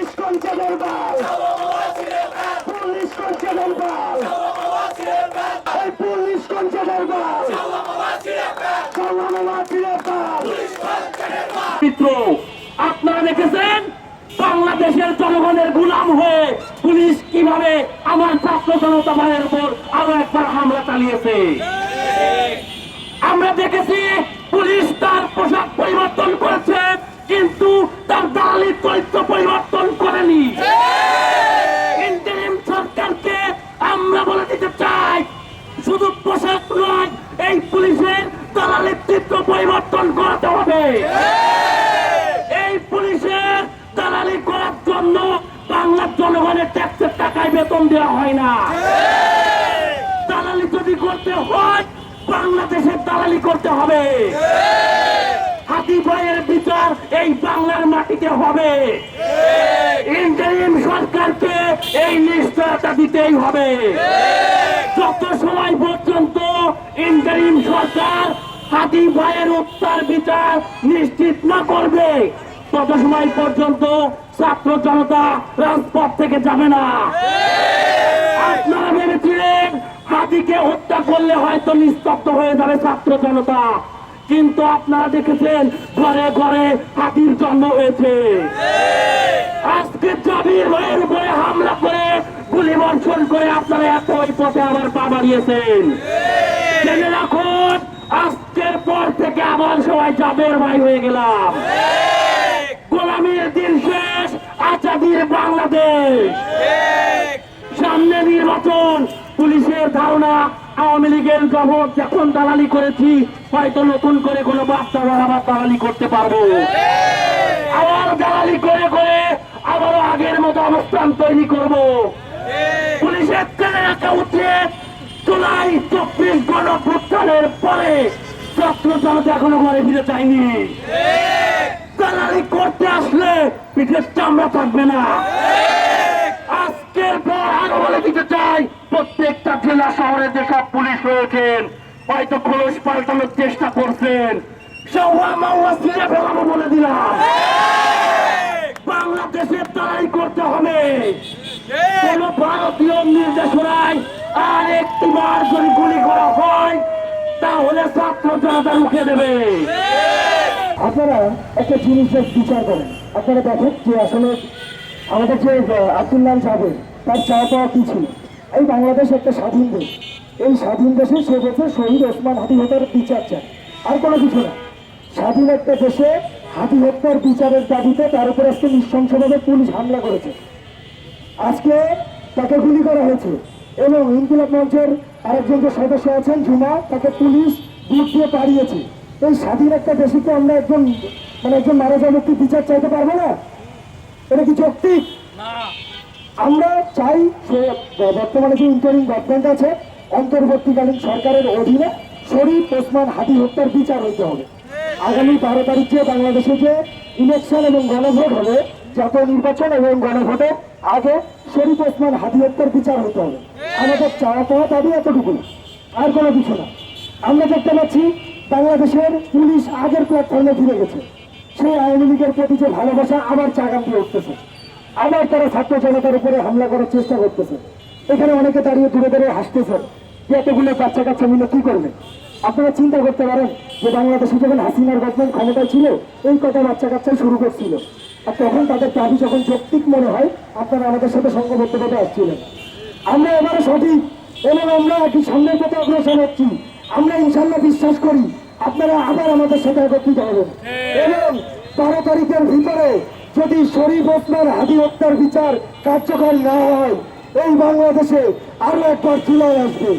Police constable বল, police constable বল, এই police constable বল, মিত্র, আপনারা দেখেছেন বাংলাদেশের জনগণের গোলাম হয়ে পুলিশ কিভাবে আমার ছাত্র জনতা ভাইয়ের উপর আরো একবার হামলা চালিয়েছে। আমরা দেখেছি পুলিশ তার পোশাক পরিবর্তন করেছে, কিন্তু তার দালালি চরিত্র পরিবর্তন করেনি। ইন্টারিম সরকারকে আমরা বলে দিতে চাই, শুধু পোশাক নয়, এই পুলিশের দালালির চিত্র পরিবর্তন করতে হবে। এই পুলিশের দালালি করার জন্য বাংলার জনগণের ট্যাক্সের টাকায় বেতন দেওয়া হয় না। দালালি যদি করতে হয়, বাংলাদেশের দালালি করতে হবে। হাতি ভাইয়ের বিচার এই বাংলার মাটিতে হবে। ইন্টারিম সরকারকে এই নিশ্চয়তা দিতেই হবে। যত সময় পর্যন্ত ইন্টারিম সরকার হাতি ভাইয়ের হত্যার বিচার নিশ্চিত না করবে, তত সময় পর্যন্ত ছাত্র জনতা রাজপথ থেকে যাবে না। আপনারা ভেবেছিলেন হাতিকে হত্যা করলে হয়তো নিস্তব্ধ হয়ে যাবে ছাত্র জনতা, কিন্তু আপনারা দেখেছেন ঘরে ঘরে হাতির জন্ম হয়েছে। আজকে জাবির ভাইয়ের উপরে হামলা করে গুলি বর্ষণ করে আপনারা এত ওই পথে আবার পা বাড়িয়েছেন। জেনে রাখুন, আজকের পর থেকে আবার সবাই জাবের ভাই হয়ে গেলাম। গোলামীর দিন শেষ, আজাদির বাংলাদেশ। সামনে নির্বাচন, পুলিশের ধারণা আওয়ামী লীগের যখন দালালি করেছি, হয়তো নতুন করে কোনো বার্তা আবার দালালি করতে পারবো। আবার দালালি করে করে আবারও আগের মতো অবস্থান তৈরি করব। পুলিশের ট্রেনে রাখা উচিত, জুলাই 24 গণঅভ্যুত্থানের পরে ছাত্র জনতা এখনো ঘরে ফিরে যায়নি। দালালি করতে আসলে পিঠের চামড়া থাকবে না। আজকের পর আরো বলে দিতে চাই, প্রত্যেকটা জেলা শহরে যেসব পুলিশ রয়েছেন হয়তো খোলস পাল্টানোর চেষ্টা করছেন, ছিঁড়ে ফেলাবো বলে দিলাম। বাংলাদেশের দালালি করতে হবে। কোন ভারতীয় নির্দেশনায় আর একটি বার যদি গুলি করা হয়, তাহলে ছাত্র জনতা রুখে দেবে। আপনারা একটা জিনিসের বিচার করেন, আপনারা দেখেন যে আসলে আমাদের যে আব্দুল্লাহ সাহেব, তার চাওয়া পাওয়া কি ছিল? এই বাংলাদেশ একটা স্বাধীন দেশ, এই স্বাধীন দেশে সে বলছে শহীদ ওসমান হাদি হত্যার বিচার চায়, আর কোনো কিছু না। স্বাধীন একটা দেশে হাদি হত্যার বিচারের দাবিতে তার উপর আজকে নৃশংসভাবে পুলিশ হামলা করেছে। আজকে তাকে গুলি করা হয়েছে এবং ইনকিলাব মঞ্চের আরেকজন যে সদস্য আছেন ঝুমা, তাকে পুলিশ বুট দিয়ে পাড়িয়েছে। এই স্বাধীন একটা দেশে কি আমরা একজন মারা যাওয়া ব্যক্তির বিচার চাইতে পারবো না? এটা কি যৌক্তিক? আমরা চাই বর্তমানে যে ইন্টারিম গভর্নমেন্ট আছে, অন্তর্বর্তীকালীন সরকারের অধীনে শরীফ ওসমান হাদি হত্যার বিচার হইতে হবে। আগামী 12 তারিখ যে বাংলাদেশে যে ইলেকশন এবং গণভোট হবে, জাতীয় নির্বাচন এবং গণভোটের আগে শরীফ ওসমান হাদি হত্যার বিচার হইতে হবে। আমাদের চাওয়া পাওয়া দাবি এতটুকু, আর কোনো কিছু না। আমরা দেখতে পাচ্ছি বাংলাদেশের পুলিশ আগের প্ল্যাটফর্মে ফিরে গেছে। সেই আওয়ামী লীগের প্রতি যে ভালোবাসা আবার চাগান দিয়ে উঠতেছে, আবার তারা ছাত্র জনতার উপরে হামলা করার চেষ্টা করতেছে। এখানে অনেকে দাঁড়িয়ে দূরে দূরে হাসতেছে যে এতগুলো বাচ্চা কাচ্চা মিলে কি করবে। আপনারা চিন্তা করতে পারেন যে বাংলাদেশে যখন হাসিনার গভর্নমেন্ট ক্ষমতায় ছিল, এই কথা বাচ্চা কাচ্চা শুরু করছিল, আর তখন তাদের দাবি যখন যৌক্তিক মনে হয়, আপনারা আমাদের সাথে সংঘবদ্ধভাবে আসছিলেন। আমরা এবারে সঠিক এবং আমরা একই সামনের পথে অগ্রসর হচ্ছি। আমরা ইনশাল্লাহ বিশ্বাস করি আপনারা আবার আমাদের সাথে একত্রিত হবেন এবং 12 তারিখের ভিতরে যদি শরীফ ওসমান হাদি হত্যার বিচার কার্যকর না হয়, এই বাংলাদেশে আরো একবার চুলায় আসবে।